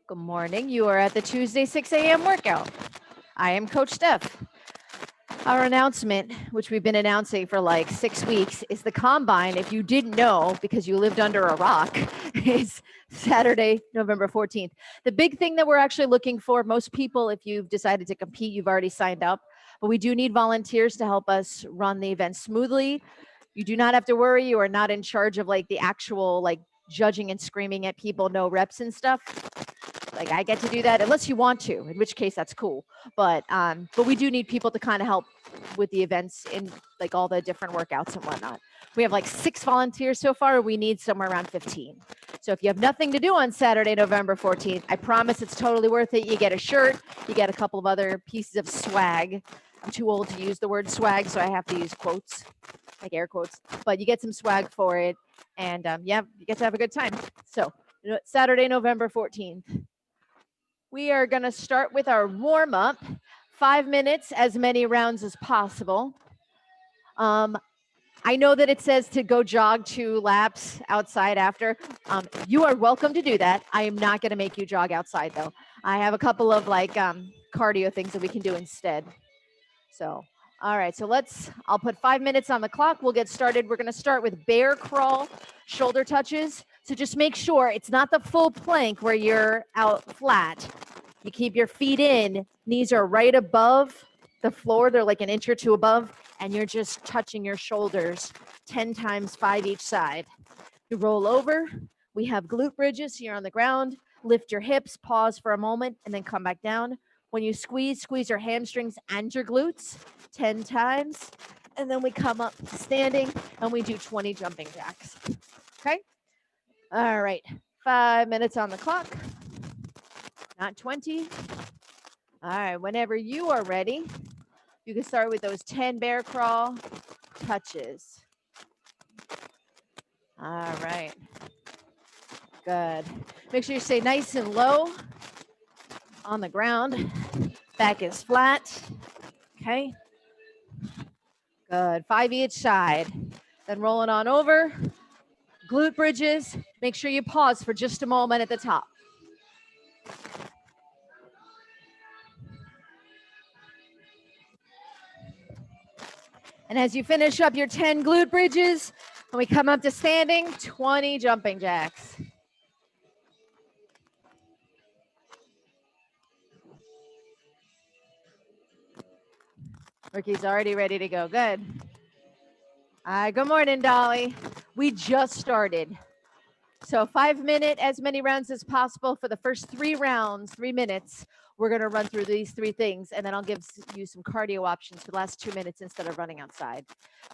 Good morning. You are at the Tuesday 6 a.m. workout. I am Coach Steph. Our announcement, which we've been announcing for like 6 weeks, is the combine. If you didn't know because you lived under a rock, is Saturday, November 14th. The big thing that we're actually looking for, most people, if you've decided to compete, you've already signed up, but we do need volunteers to help us run the event smoothly. You do not have to worry. You are not in charge of like the actual like judging and screaming at people, no reps and stuff. Like I get to do that unless you want to, in which case that's cool. But we do need people to kind of help with the events in like all the different workouts and whatnot. We have like 6 volunteers so far. We need somewhere around 15. So if you have nothing to do on Saturday, November 14th, I promise it's totally worth it. You get a shirt, you get a couple of other pieces of swag. I'm too old to use the word swag, so I have to use quotes, like air quotes. But you get some swag for it, and yeah, you get to have a good time. So Saturday, November 14th. We are going to start with our warm up, 5 minutes, as many rounds as possible. I know that it says to go jog 2 laps outside after. You are welcome to do that. I am not going to make you jog outside though. I have a couple of like cardio things that we can do instead. So, all right, so I'll put 5 minutes on the clock. We'll get started. We're going to start with bear crawl, shoulder touches. So just make sure it's not the full plank where you're out flat. You keep your feet in, knees are right above the floor. They're like an inch or 2 above, and you're just touching your shoulders 10 times, 5 each side. You roll over. We have glute bridges here on the ground. Lift your hips, pause for a moment, and then come back down. When you squeeze your hamstrings and your glutes 10 times. And then we come up standing and we do 20 jumping jacks. Okay? All right. 5 minutes on the clock. Not 20. All right. Whenever you are ready, you can start with those 10 bear crawl touches. All right. Good. Make sure you stay nice and low on the ground. Back is flat. Okay. Good. 5 each side. Then rolling on over. Glute bridges. Make sure you pause for just a moment at the top. And as you finish up your 10 glute bridges, when we come up to standing, 20 jumping jacks. Ricky's already ready to go. Good. Good morning, Dolly. We just started. So 5 minutes, as many rounds as possible for the first 3 rounds, 3 minutes. We're going to run through these 3 things, and then I'll give you some cardio options for the last 2 minutes instead of running outside.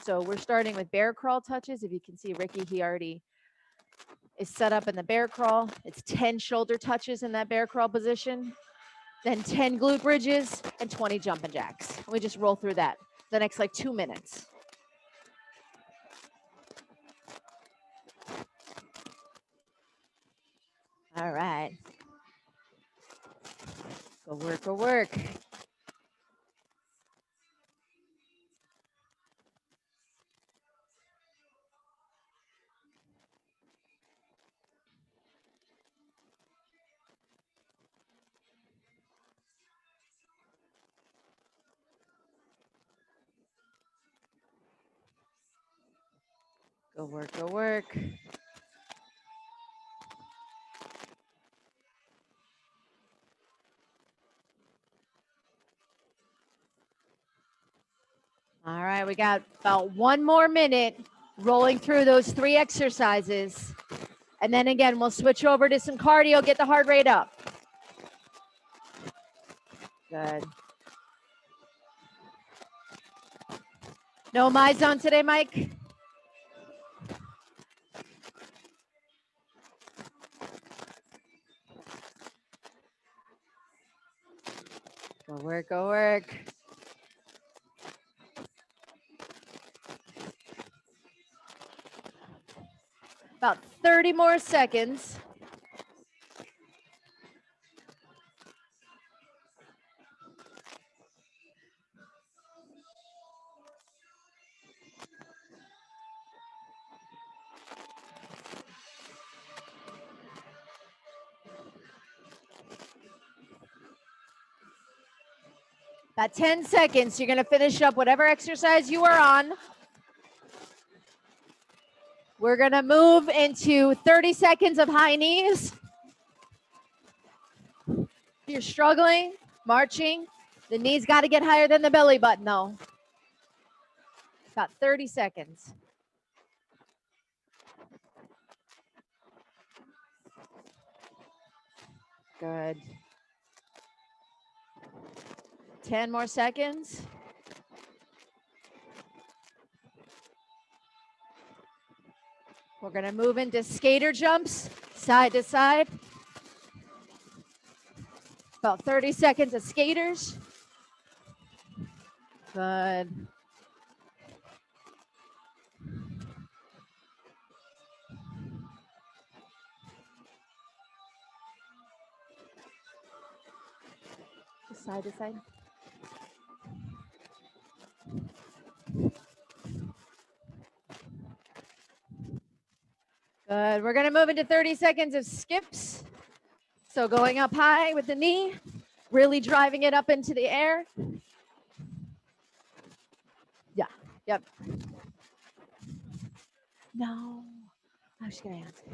So we're starting with bear crawl touches. If you can see Ricky, he already is set up in the bear crawl. It's 10 shoulder touches in that bear crawl position, then 10 glute bridges, and 20 jumping jacks. And we just roll through that the next like 2 minutes. All right. Go work, go work. Go work, go work. All right, we got about 1 more minute rolling through those 3 exercises. And then again, we'll switch over to some cardio, get the heart rate up. Good. No my zone today, Mike? Go work, go work. About 30 more seconds. Got 10 seconds. You're going to finish up whatever exercise you are on. We're going to move into 30 seconds of high knees. If you're struggling, marching, the knees got to get higher than the belly button, though. Got 30 seconds. Good. 10 more seconds. We're going to move into skater jumps, side to side. About 30 seconds of skaters. Good. Side to side. Good. We're going to move into 30 seconds of skips. So going up high with the knee, really driving it up into the air. Yeah. Yep. No. I was going to ask.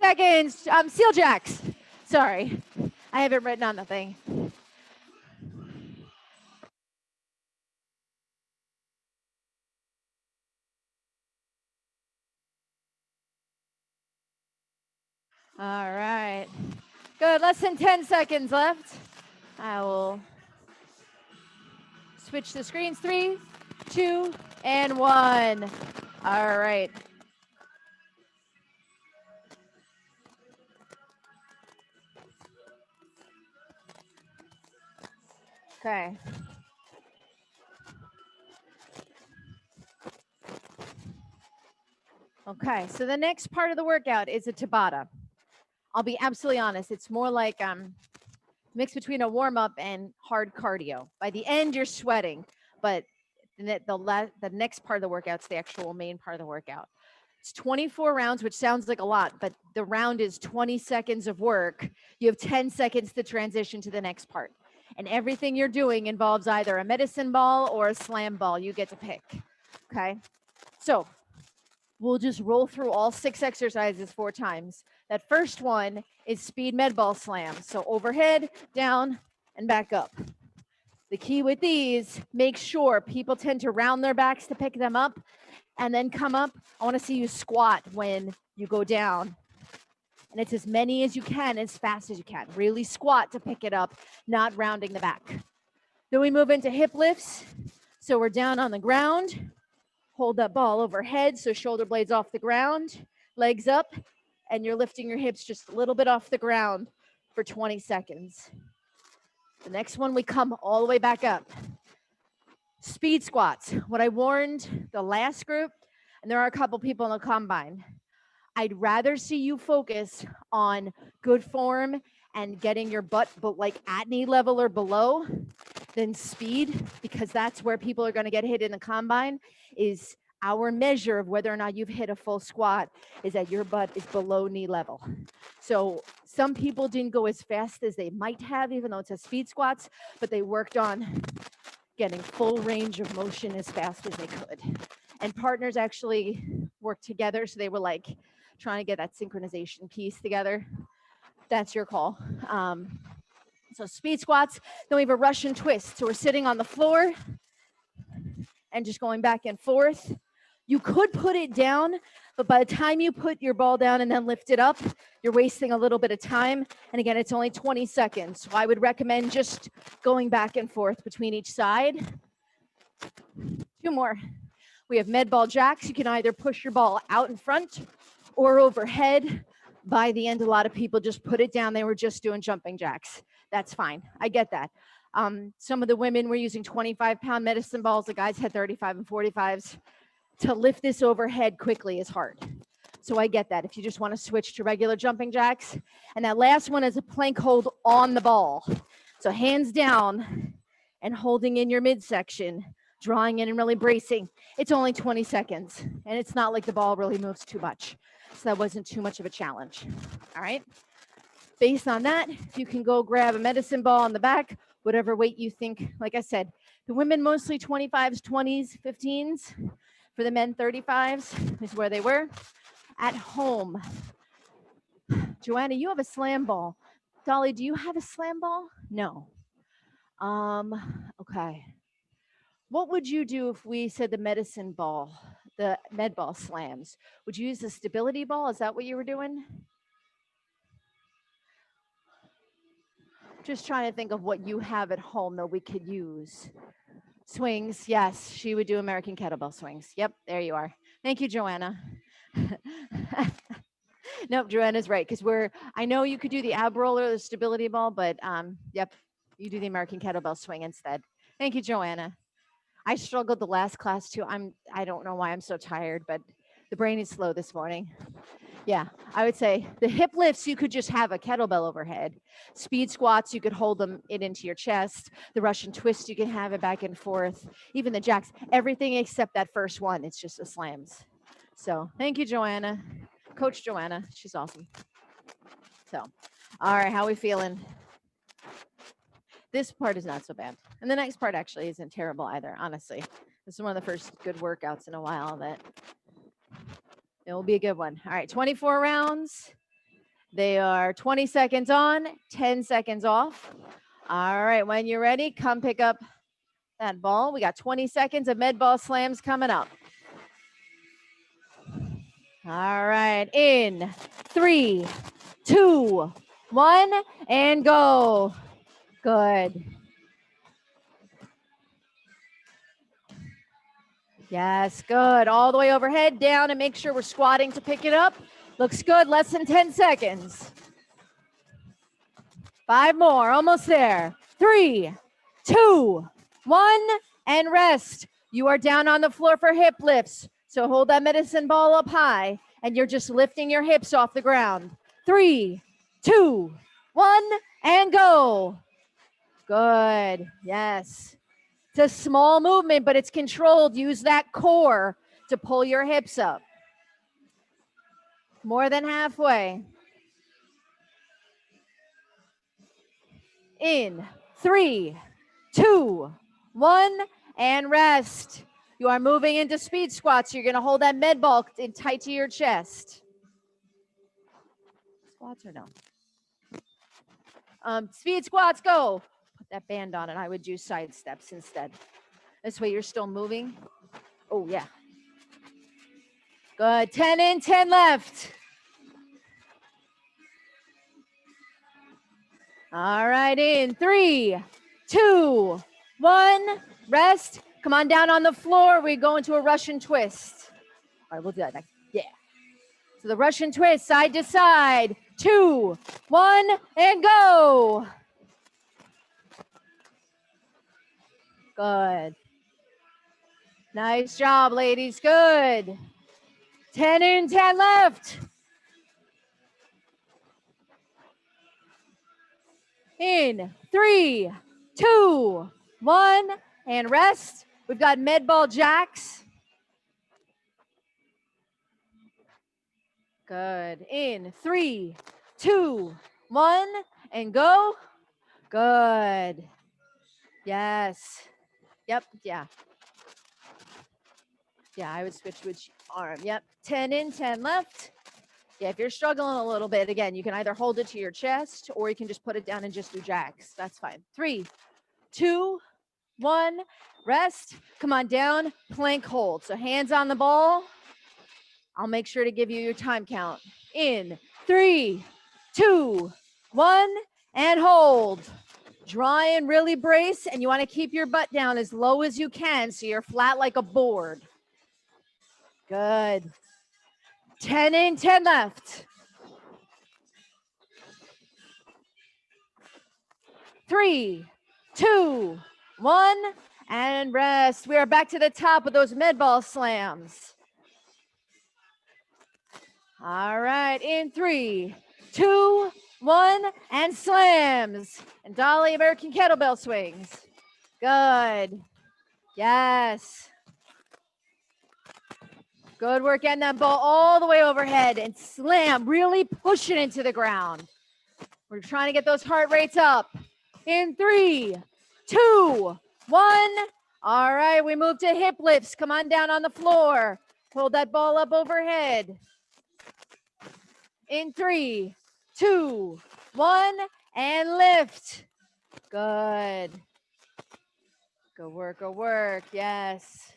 Seconds. Seal jacks. Sorry. I have it written on the thing. All right. Good. Less than 10 seconds left. I will switch the screens. 3, 2, and 1. All right. Okay. Okay. So the next part of the workout is a Tabata. I'll be absolutely honest. It's more like mix between a warm up and hard cardio. By the end, you're sweating, but the next part of the workout's the actual main part of the workout. It's 24 rounds, which sounds like a lot, but the round is 20 seconds of work. You have 10 seconds to transition to the next part. And everything you're doing involves either a medicine ball or a slam ball. You get to pick. Okay. So we'll just roll through all 6 exercises 4 times. That first one is speed med ball slam. So overhead, down, and back up. The key with these, make sure people tend to round their backs to pick them up and then come up. I want to see you squat when you go down. And it's as many as you can, as fast as you can. Really squat to pick it up, not rounding the back. Then we move into hip lifts. So we're down on the ground. Hold that ball overhead, so shoulder blades off the ground, legs up, and you're lifting your hips just a little bit off the ground for 20 seconds. The next one, we come all the way back up. Speed squats. What I warned the last group, and there are a couple people in the combine, I'd rather see you focus on good form and getting your butt like at knee level or below than speed, because that's where people are going to get hit in the combine. Is our measure of whether or not you've hit a full squat is that your butt is below knee level. So some people didn't go as fast as they might have, even though it's a speed squats, but they worked on getting full range of motion as fast as they could. And partners actually worked together, so they were like trying to get that synchronization piece together. That's your call. So speed squats, then we have a Russian twist. So we're sitting on the floor and just going back and forth. You could put it down, but by the time you put your ball down and then lift it up, you're wasting a little bit of time. And again, it's only 20 seconds. So I would recommend just going back and forth between each side. 2 more. We have med ball jacks. You can either push your ball out in front or overhead. By the end, a lot of people just put it down. They were just doing jumping jacks. That's fine. I get that. Some of the women were using 25-pound medicine balls. The guys had 35 and 45s. To lift this overhead quickly is hard. So I get that if you just want to switch to regular jumping jacks. And that last one is a plank hold on the ball. So hands down and holding in your midsection, drawing in and really bracing. It's only 20 seconds and it's not like the ball really moves too much. So that wasn't too much of a challenge. All right. Based on that, you can go grab a medicine ball on the back, whatever weight you think. Like I said, the women mostly 25s, 20s, 15s. For the men, 35s is where they were. At home, Joanna, you have a slam ball. Dolly, do you have a slam ball? No. Okay. What would you do if we said the medicine ball, the med ball slams? Would you use the stability ball? Is that what you were doing? Just trying to think of what you have at home that we could use. Swings, yes, she would do American kettlebell swings. Yep, there you are. Thank you, Joanna. Nope, Joanna's right, because I know you could do the ab roller, the stability ball, but yep, you do the American kettlebell swing instead. Thank you, Joanna. I struggled the last class too. I don't know why I'm so tired, but the brain is slow this morning. Yeah, I would say the hip lifts, you could just have a kettlebell overhead. Speed squats, you could hold it into your chest. The Russian twist, you can have it back and forth. Even the jacks, everything except that first one, it's just the slams. So thank you, Joanna. Coach Joanna, she's awesome. So, all right, how are we feeling? This part is not so bad. And the next part actually isn't terrible either, honestly. This is one of the first good workouts in a while that it will be a good one. All right, 24 rounds. They are 20 seconds on, 10 seconds off. All right, when you're ready, come pick up that ball. We got 20 seconds of med ball slams coming up. All right, in 3, 2, 1, and go. Good. Yes, good. All the way overhead, down, and make sure we're squatting to pick it up. Looks good, less than 10 seconds. 5 more, almost there. 3, 2, 1, and rest. You are down on the floor for hip lifts. So hold that medicine ball up high, and you're just lifting your hips off the ground. 3, 2, 1, and go. Good, yes. It's a small movement, but it's controlled. Use that core to pull your hips up. More than halfway. In 3, 2, 1, and rest. You are moving into speed squats. You're going to hold that med ball tight to your chest. Squats or no? Speed squats, go. Put that band on it. I would do side steps instead. This way you're still moving. Oh, yeah. Good. 10 in, 10 left. All right, in 3, 2, 1, rest. Come on down on the floor. We go into a Russian twist. All right, we'll do that next. Yeah. So the Russian twist, side to side. 2, 1, and go. Good. Nice job, ladies. Good. 10 in, 10 left. In 3, 2, 1, and rest. We've got med ball jacks. Good. In 3, 2, 1, and go. Good. Yes. Yep. Yeah. Yeah, I would switch which arm. Yep. 10 in, 10 left. Yeah, if you're struggling a little bit, again, you can either hold it to your chest or you can just put it down and just do jacks. That's fine. 3, 2, 1, rest. Come on down, plank hold. So hands on the ball. I'll make sure to give you your time count. In 3, 2, 1, and hold. Draw in, really brace, and you want to keep your butt down as low as you can so you're flat like a board. Good. 10 in, 10 left. 3, 2, 1, and rest. We are back to the top of those med ball slams. All right, in 3, 2, 1, and slams. And dolly American kettlebell swings. Good. Yes. Good work getting that ball all the way overhead and slam, really push it into the ground. We're trying to get those heart rates up. In 3, 2, 1. All right, we move to hip lifts. Come on down on the floor. Hold that ball up overhead. In 3, 2, 1, and lift. Good. Go work, go work. Yes.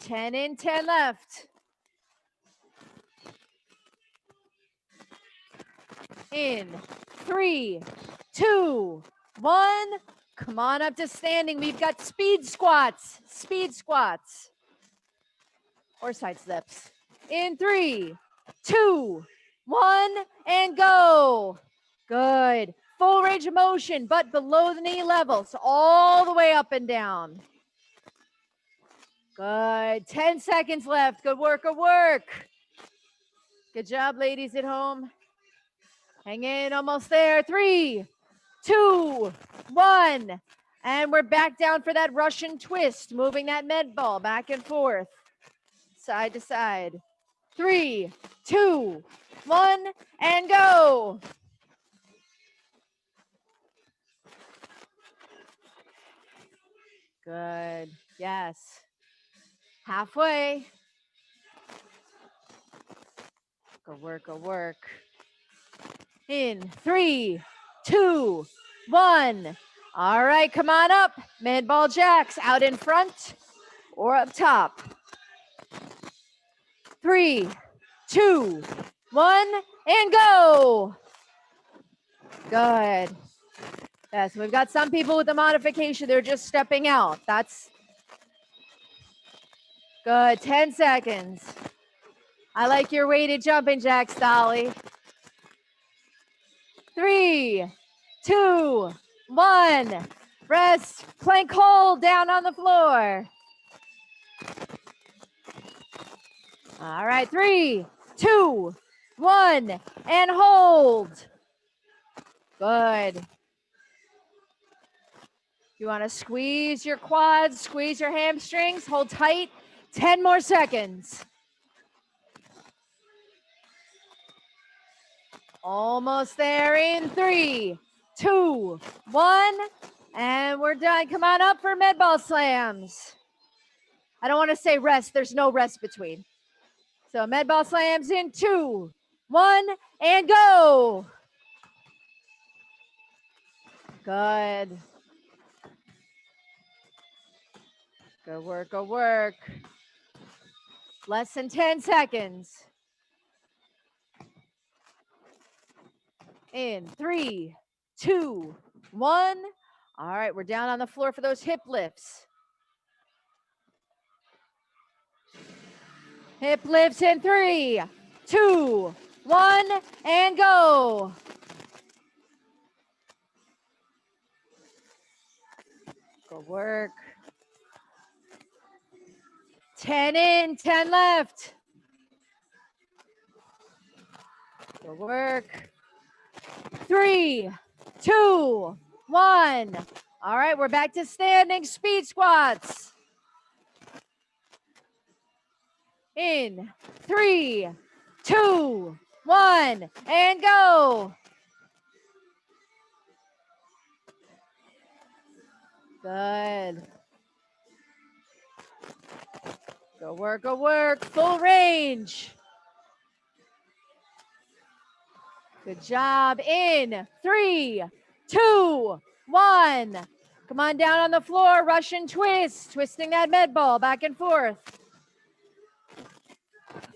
10 in, 10 left. In 3, 2, 1. Come on up to standing. We've got speed squats. Speed squats. Or side steps. In 3, 2, 1, and go. Good. Full range of motion, but below the knee level. So all the way up and down. Good. 10 seconds left. Good work, good work. Good job, ladies at home. Hang in, almost there. 3, 2, 1. And we're back down for that Russian twist, moving that med ball back and forth, side to side. 3, 2, 1, and go. Good. Yes. Halfway. Go work, go work. In 3, 2, 1. All right, come on up. Med ball jacks out in front or up top. 3, 2, 1, and go. Good. Yes, we've got some people with the modification. They're just stepping out. That's good. 10 seconds. I like your weighted jumping jacks, Dolly. 3, 2, 1. Rest. Plank hold down on the floor. All right. 3, 2, 1. And hold. Good. You want to squeeze your quads, squeeze your hamstrings, hold tight. 10 more seconds. Almost there in 3, 2, 1. And we're done. Come on up for med ball slams. I don't want to say rest. There's no rest between. So med ball slams in 2, 1, and go. Good. Good work, good work. Less than 10 seconds. In 3, 2, 1. All right, we're down on the floor for those hip lifts. Hip lifts in 3, 2, 1, and go. Good work. 10 in, 10 left. Good work. 3, 2, 1. All right, we're back to standing speed squats. In 3, 2, 1, and go. Good. Go work, go work. Full range. Good job. In 3, 2, 1. Come on down on the floor. Russian twist. Twisting that med ball back and forth.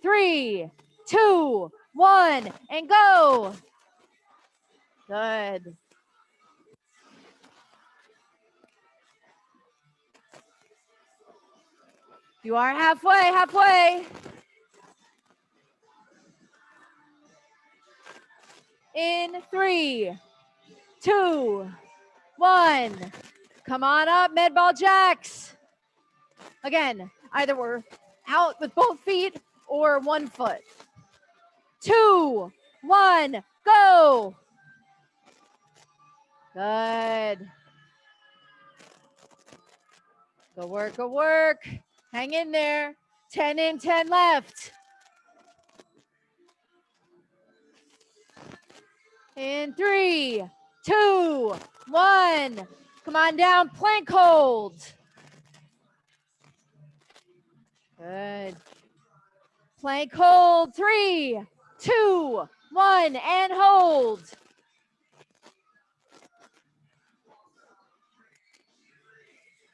3, 2, 1, and go. Good. You are halfway, halfway. In 3, 2, 1. Come on up, med ball jacks. Again, either we're out with both feet or one foot. 2, 1, go. Good. Go work, go work. Hang in there. 10 in, 10 left. In 3, 2, 1. Come on down, plank hold. Good. Plank hold, 3, 2, 1, and hold.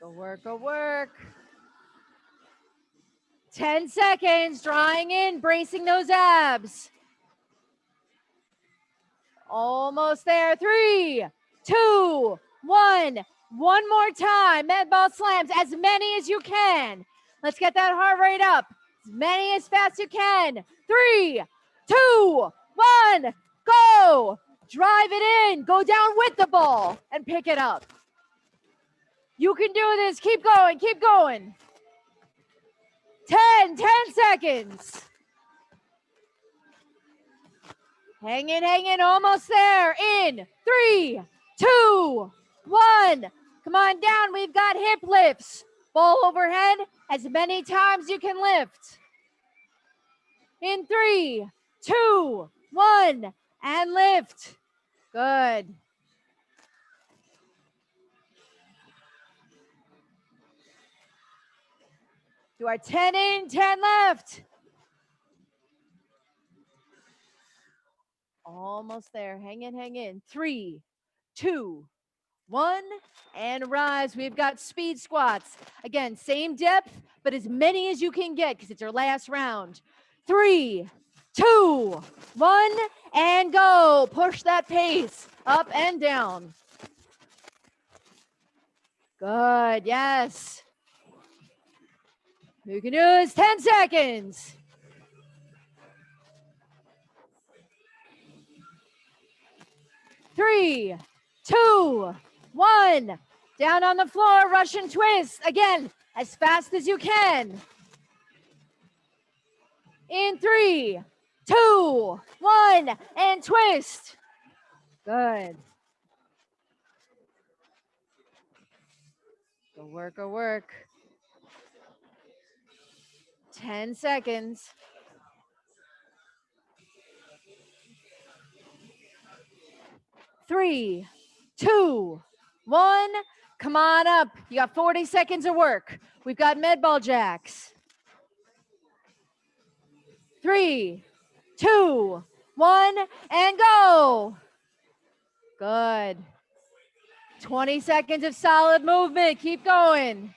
Go work, go work. 10 seconds, drawing in, bracing those abs. Almost there. 3, 2, 1. One more time. Med ball slams, as many as you can. Let's get that heart rate up. As many as fast as you can. 3, 2, 1, go. Drive it in. Go down with the ball and pick it up. You can do this. Keep going. Keep going. 10 seconds. Hang in, almost there. In 3, 2, 1. Come on down. We've got hip lifts. Ball overhead as many times you can lift. In 3, 2, 1, and lift. Good. Do our 10 in, 10 left. Almost there. Hang in. 3, 2, 1, and rise. We've got speed squats. Again, same depth, but as many as you can get because it's our last round. 3, 2, 1, and go. Push that pace up and down. Good, yes. You can do this, 10 seconds. 3, 2, 1. Down on the floor, Russian twist. Again, as fast as you can. In 3, 2, 1, and twist. Good. Go work, go work. 10 seconds. 3, 2, 1. Come on up. You got 40 seconds of work. We've got med ball jacks. 3, 2, 1, and go. Good. 20 seconds of solid movement. Keep going.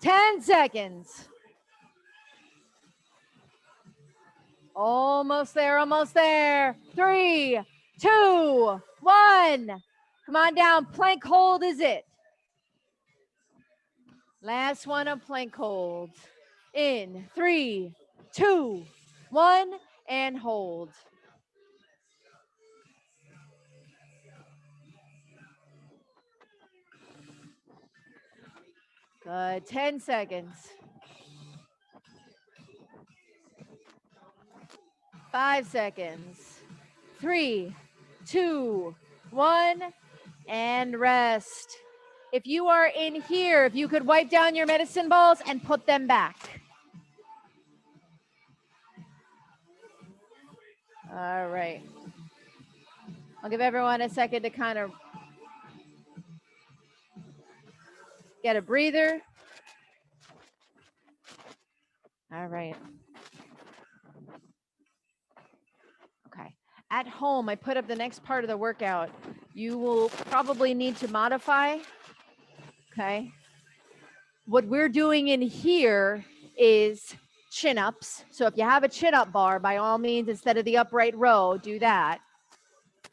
10 seconds. Almost there, almost there. 3, 2, 1. Come on down. Plank hold is it. Last one of plank hold. In 3, 2, 1, and hold. Good. 10 seconds. 5 seconds. 3, 2, 1, and rest. If you are in here, if you could wipe down your medicine balls and put them back. All right. I'll give everyone a second to kind of get a breather. All right. Okay. At home, I put up the next part of the workout. You will probably need to modify. Okay. What we're doing in here is chin-ups. So if you have a chin-up bar, by all means, instead of the upright row, do that.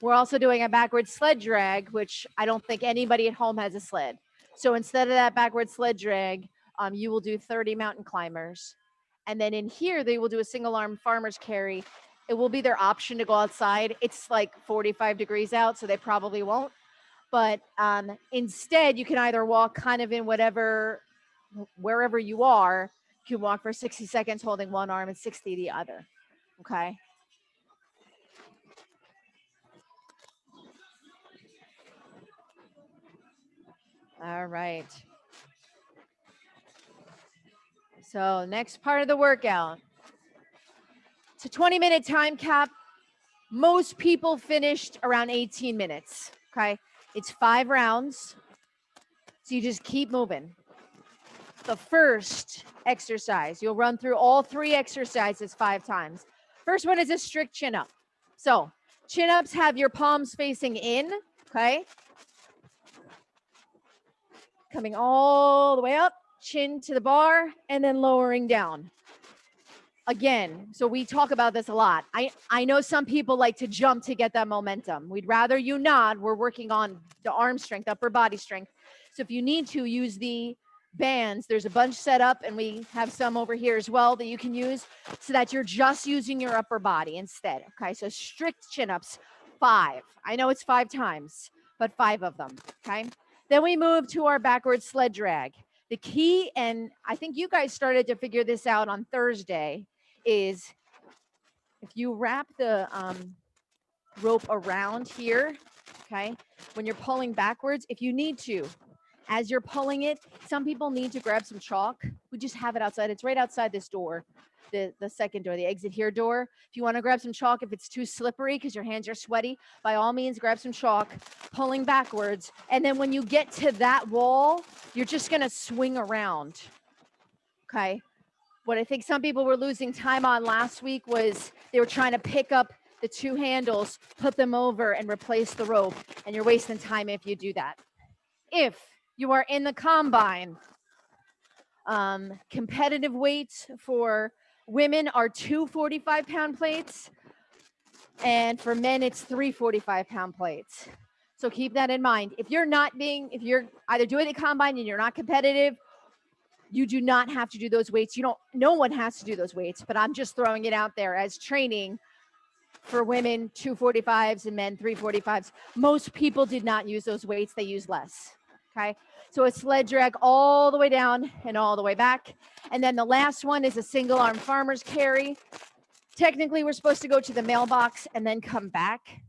We're also doing a backward sled drag, which I don't think anybody at home has a sled. So instead of that backward sled drag, you will do 30 mountain climbers. And then in here, they will do a single arm farmer's carry. It will be their option to go outside. It's like 45 degrees out, so they probably won't. But instead, you can either walk kind of in whatever wherever you are, you can walk for 60 seconds holding one arm and 60 the other. Okay. All right. So next part of the workout. It's a 20-minute time cap. Most people finished around 18 minutes. Okay. It's 5 rounds. So you just keep moving. The first exercise, you'll run through all 3 exercises 5 times. First one is a strict chin up. So chin ups have your palms facing in. Okay. Coming all the way up, chin to the bar, and then lowering down. Again, so we talk about this a lot. I know some people like to jump to get that momentum. We'd rather you not. We're working on the arm strength, upper body strength. So if you need to use the bands, there's a bunch set up, and we have some over here as well that you can use so that you're just using your upper body instead. Okay, so strict chin-ups, 5. I know it's 5 times, but 5 of them. Okay, then we move to our backward sled drag. The key, and I think you guys started to figure this out on Thursday, is if you wrap the rope around here, okay, when you're pulling backwards, if you need to, as you're pulling it, some people need to grab some chalk. We just have it outside. It's right outside this door, the second door, the exit here door. If you want to grab some chalk, if it's too slippery because your hands are sweaty, by all means, grab some chalk, pulling backwards. And then when you get to that wall, you're just going to swing around, okay? What I think some people were losing time on last week was they were trying to pick up the 2 handles, put them over, and replace the rope. And you're wasting time if you do that. If you are in the combine, competitive weights for women are 2 45-pound plates. And for men, it's 3 45-pound plates. So keep that in mind. If you're either doing the combine and you're not competitive, you do not have to do those weights. No one has to do those weights, but I'm just throwing it out there as training for women, 2 45s, and men, 3 45s. Most people did not use those weights. They use less. Okay. So a sled drag all the way down and all the way back. And then the last one is a single arm farmer's carry. Technically, we're supposed to go to the mailbox and then come back.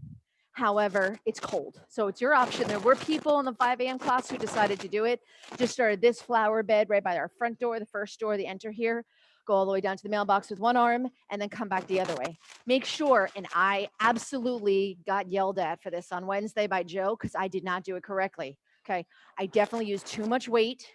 However, it's cold. So it's your option. There were people in the 5 a.m. class who decided to do it. Just started this flower bed right by our front door, the first door they enter here. Go all the way down to the mailbox with one arm and then come back the other way. Make sure, and I absolutely got yelled at for this on Wednesday by Joe because I did not do it correctly. Okay. I definitely used too much weight.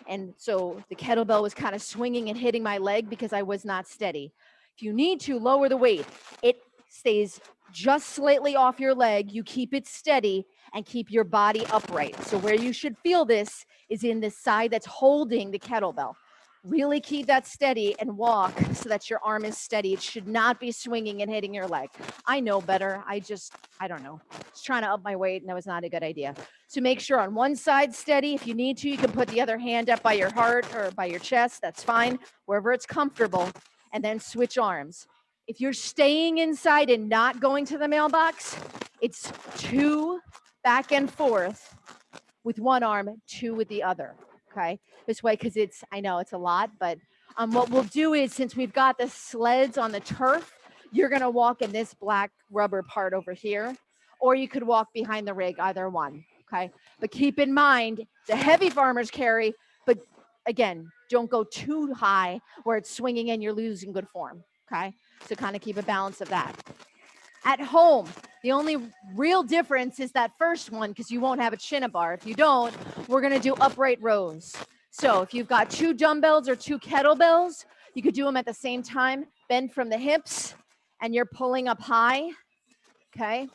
And so the kettlebell was kind of swinging and hitting my leg because I was not steady. If you need to lower the weight, it stays just slightly off your leg. You keep it steady and keep your body upright. So where you should feel this is in the side that's holding the kettlebell. Really keep that steady and walk so that your arm is steady. It should not be swinging and hitting your leg. I know better. I don't know. Just trying to up my weight, and that was not a good idea. So make sure on one side steady. If you need to, you can put the other hand up by your heart or by your chest. That's fine, wherever it's comfortable. And then switch arms. If you're staying inside and not going to the mailbox, it's 2 back and forth with one arm, 2 with the other. Okay, this way, because I know it's a lot, but what we'll do is, since we've got the sleds on the turf, you're going to walk in this black rubber part over here, or you could walk behind the rig, either one. Okay, but keep in mind the heavy farmer's carry, but again, don't go too high where it's swinging and you're losing good form. Okay, so kind of keep a balance of that. At home, the only real difference is that first one, because you won't have a chin-up bar. If you don't, we're going to do upright rows. So if you've got 2 dumbbells or 2 kettlebells, you could do them at the same time. Bend from the hips, and you're pulling up high. Okay.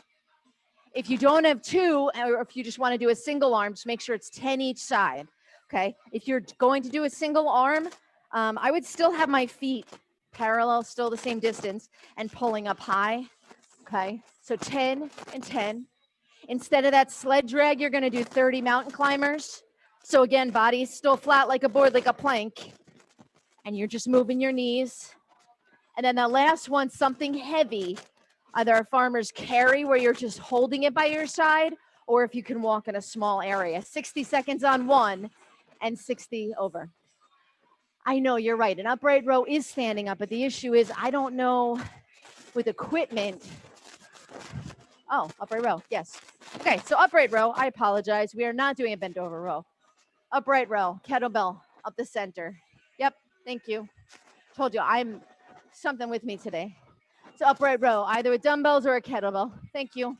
If you don't have 2, or if you just want to do a single arm, just make sure it's 10 each side. Okay. If you're going to do a single arm, I would still have my feet parallel, still the same distance, and pulling up high. Okay, so 10 and 10. Instead of that sled drag, you're going to do 30 mountain climbers. So again, body's still flat like a board, like a plank. And you're just moving your knees. And then the last one, something heavy, either a farmer's carry where you're just holding it by your side, or if you can walk in a small area. 60 seconds on one and 60 over. I know you're right. An upright row is standing up, but the issue is I don't know with equipment. Oh, upright row. Yes. Okay, so upright row. I apologize. We are not doing a bent over row. Upright row, kettlebell up the center. Yep. Thank you. Told you I'm something with me today. So upright row, either with dumbbells or a kettlebell. Thank you.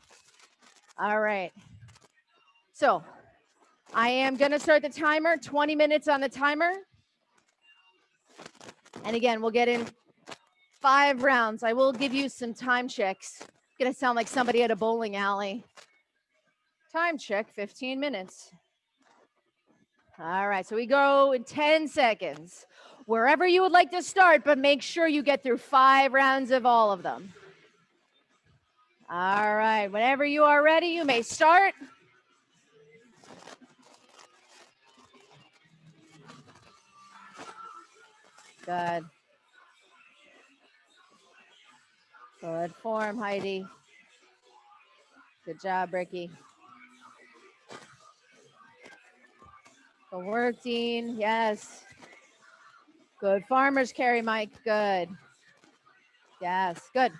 All right. So I am going to start the timer, 20 minutes on the timer. And again, we'll get in 5 rounds. I will give you some time checks. Going to sound like somebody at a bowling alley. Time check, 15 minutes. All right, so we go in 10 seconds. Wherever you would like to start, but make sure you get through 5 rounds of all of them. All right, whenever you are ready, you may start. Good. Good form, Heidi. Good job, Ricky. Good work, Dean. Yes. Good farmer's carry, Mike. Good. Yes, good.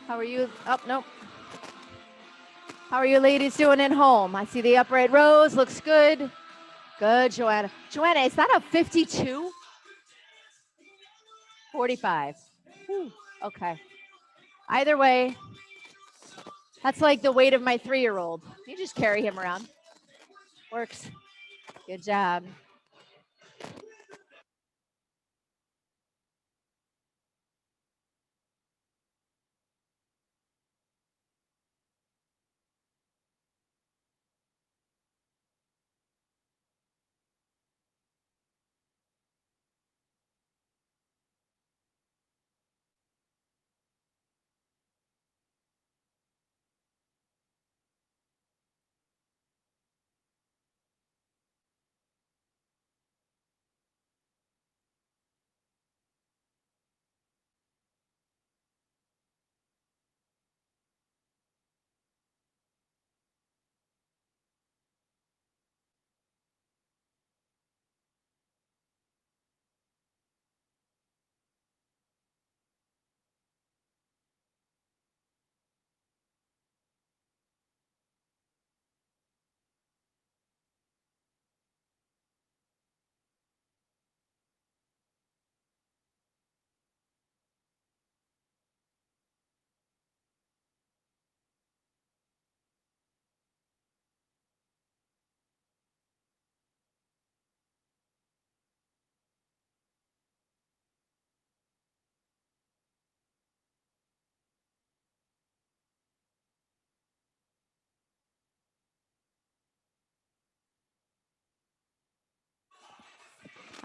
How are you? Oh, nope. How are you ladies doing at home? I see the upright rows. Looks good. Good, Joanna. Joanna, is that a 52? 45. Whew. Okay. Either way, that's like the weight of my 3-year-old. You just carry him around. Works. Good job.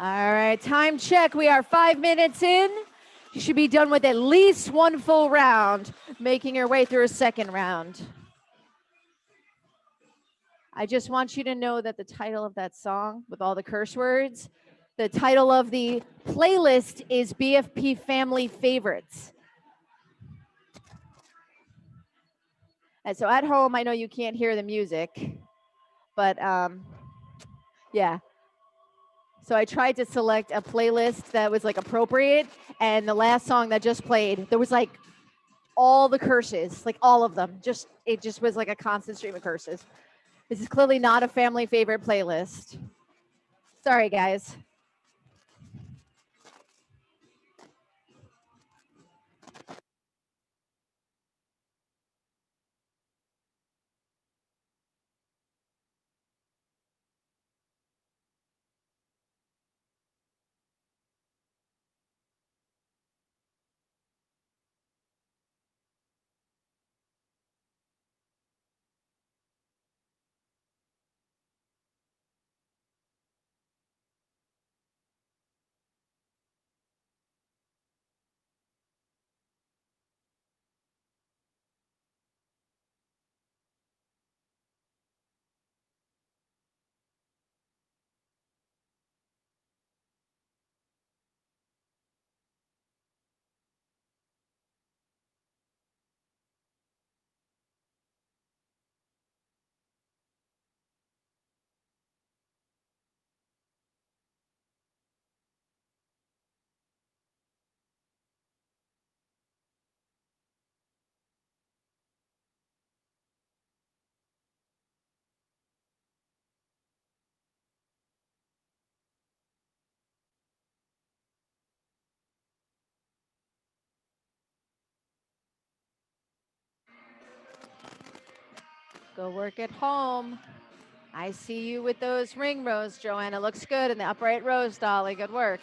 All right, time check. We are 5 minutes in. You should be done with at least one full round, making your way through a second round. I just want you to know that the title of that song, with all the curse words, the title of the playlist is BFP Family Favorites. And so at home, I know you can't hear the music, but yeah. So I tried to select a playlist that was like appropriate, and the last song that just played, there was like all the curses, like all of them. It just was like a constant stream of curses. This is clearly not a family favorite playlist. Sorry, guys. Go work at home. I see you with those ring rows, Joanna. Looks good in the upright rows, Dolly. Good work.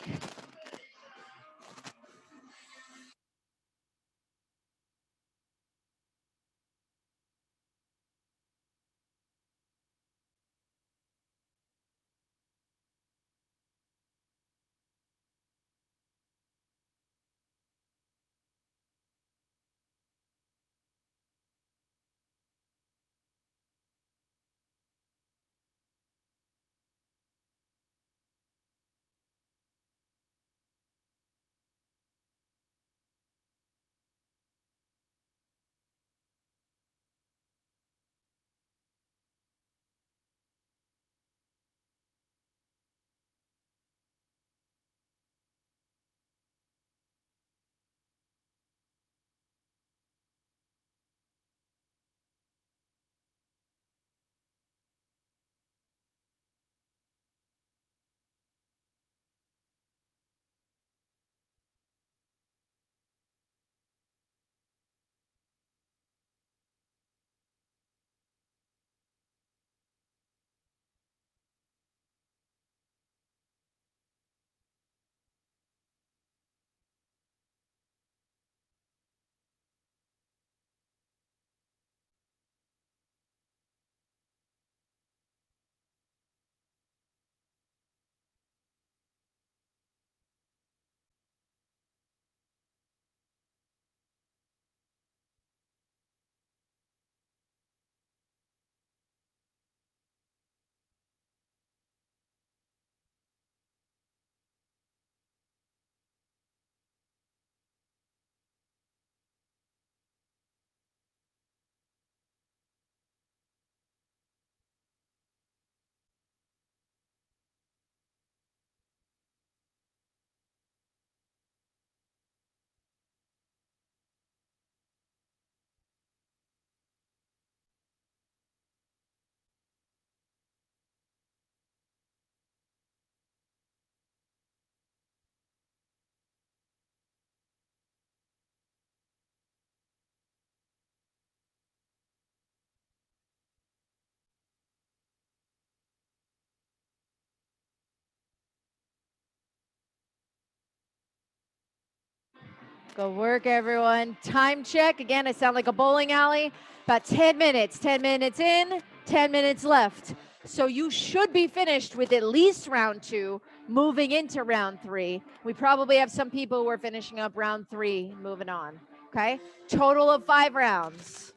Go work, everyone. Time check. Again, I sound like a bowling alley. About 10 minutes. 10 minutes in, 10 minutes left. So you should be finished with at least round two, moving into round 3. We probably have some people who are finishing up round 3, moving on. Okay. Total of 5 rounds.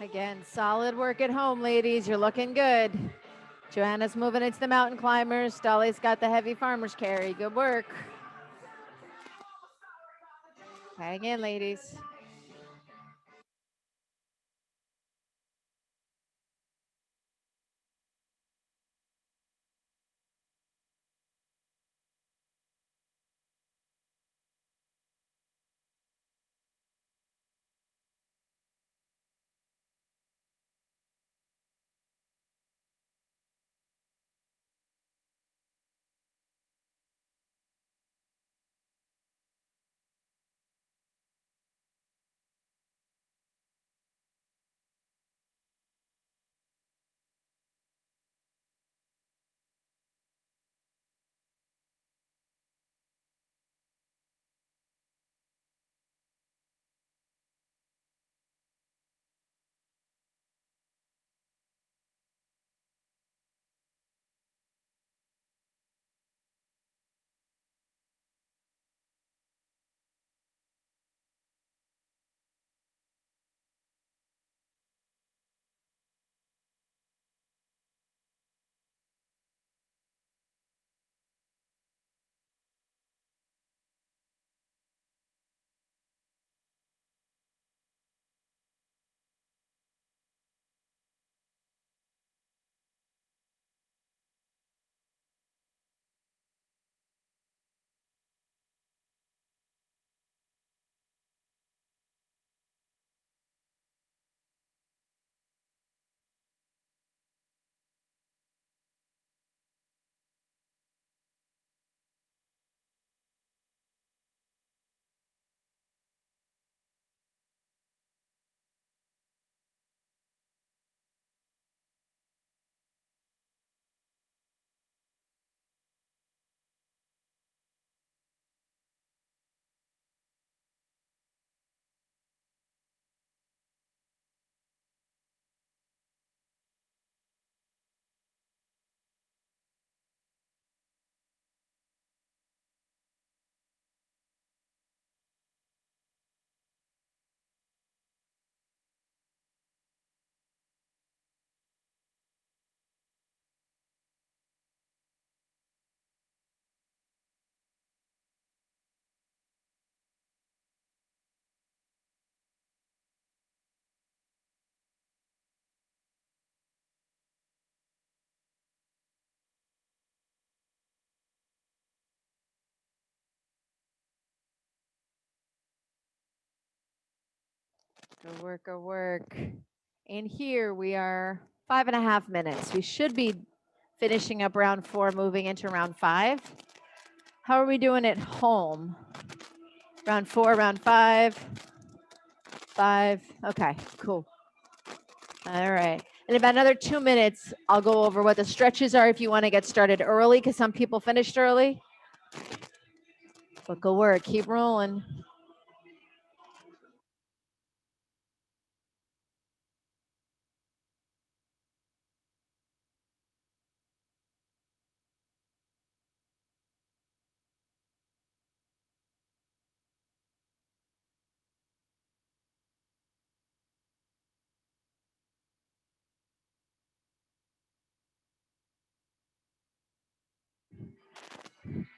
Again, solid work at home, ladies. You're looking good. Joanna's moving into the mountain climbers. Dolly's got the heavy farmer's carry. Good work. Hang in, ladies. Good work, good work. And here we are 5.5 minutes. We should be finishing up round 4, moving into round 5. How are we doing at home? Round 4, round 5, 5. Okay, cool. All right. In about another 2 minutes, I'll go over what the stretches are if you want to get started early, because some people finished early. But good work. Keep rolling.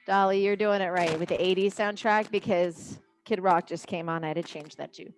Dolly, you're doing it right with the 80s soundtrack because Kid Rock just came on. I had to change that too.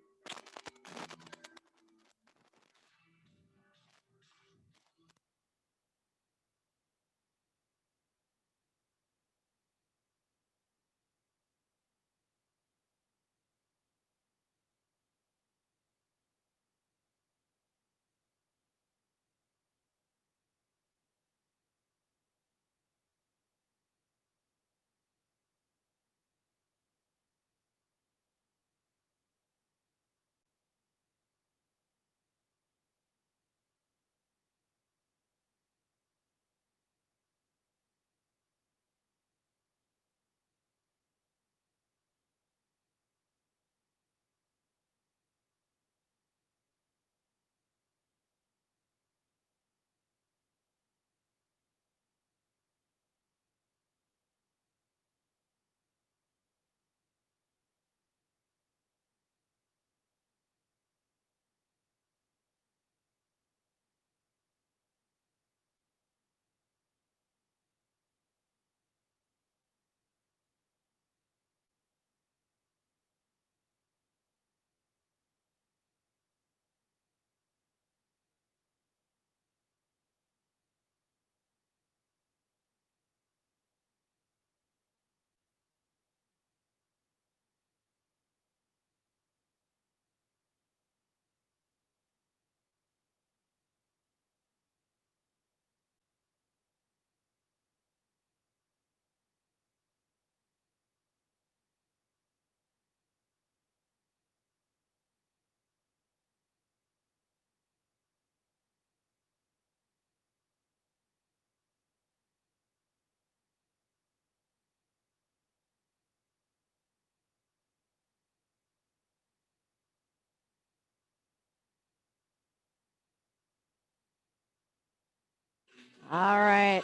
All right.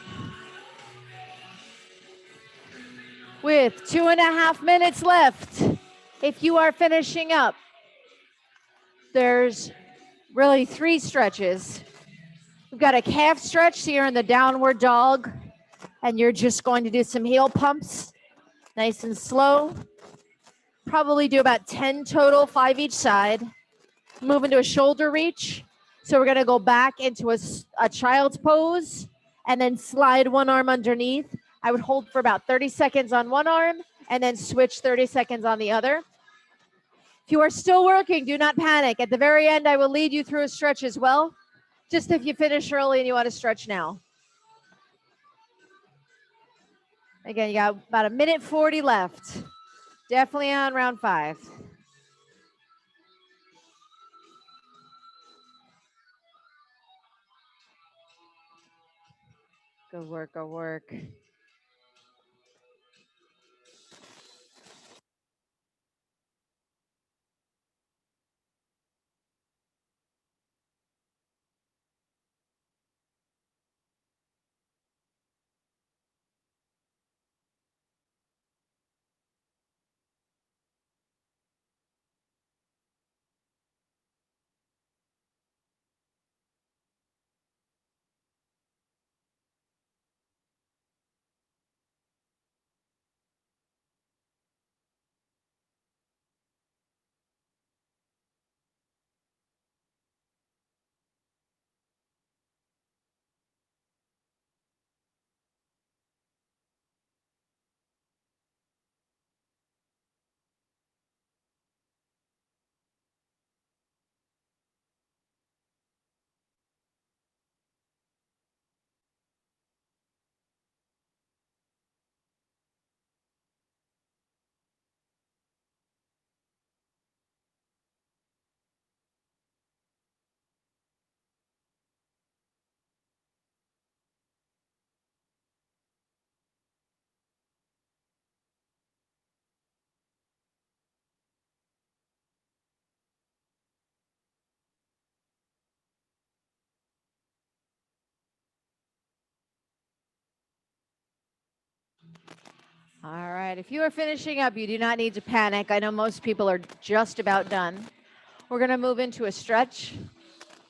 With 2.5 minutes left, if you are finishing up, there's really 3 stretches. We've got a calf stretch, so you're in the downward dog, and you're just going to do some heel pumps, nice and slow. Probably do about 10 total, 5 each side. Move into a shoulder reach. So we're gonna go back into a child's pose and then slide one arm underneath. I would hold for about 30 seconds on one arm and then switch 30 seconds on the other. If you are still working, do not panic. At the very end, I will lead you through a stretch as well. Just if you finish early and you want to stretch now. Again, you got about 1:40 left. Definitely on round 5. Good work, good work. All right, if you are finishing up, you do not need to panic. I know most people are just about done. We're gonna move into a stretch.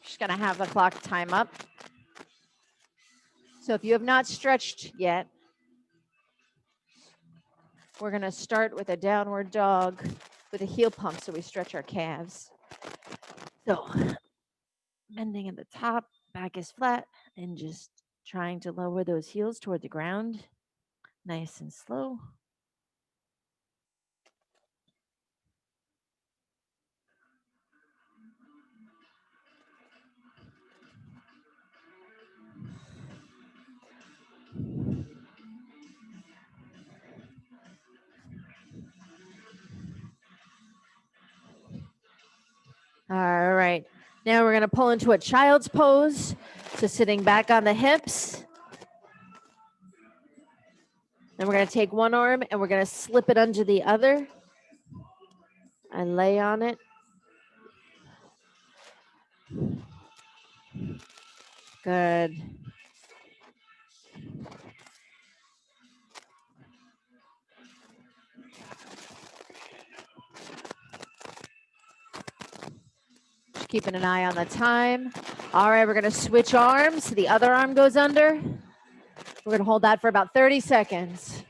Just gonna have the clock time up. So if you have not stretched yet, We're going to start with a downward dog with a heel pump so we stretch our calves. So bending at the top, back is flat, and just trying to lower those heels toward the ground. Nice and slow. All right. Now we're going to pull into a child's pose. So sitting back on the hips. Then we're going to take one arm and we're going to slip it under the other and lay on it. Good. Just keeping an eye on the time. All right, we're going to switch arms. The other arm goes under. We're going to hold that for about 30 seconds.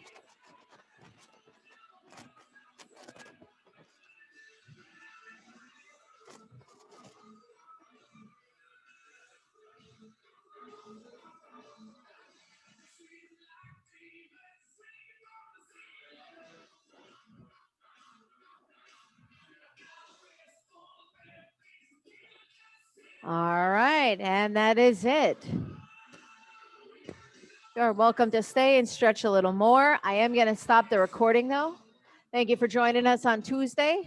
All right, and that is it. You're welcome to stay and stretch a little more. I am going to stop the recording though. Thank you for joining us on Tuesday.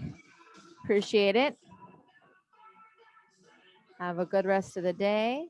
Appreciate it. Have a good rest of the day.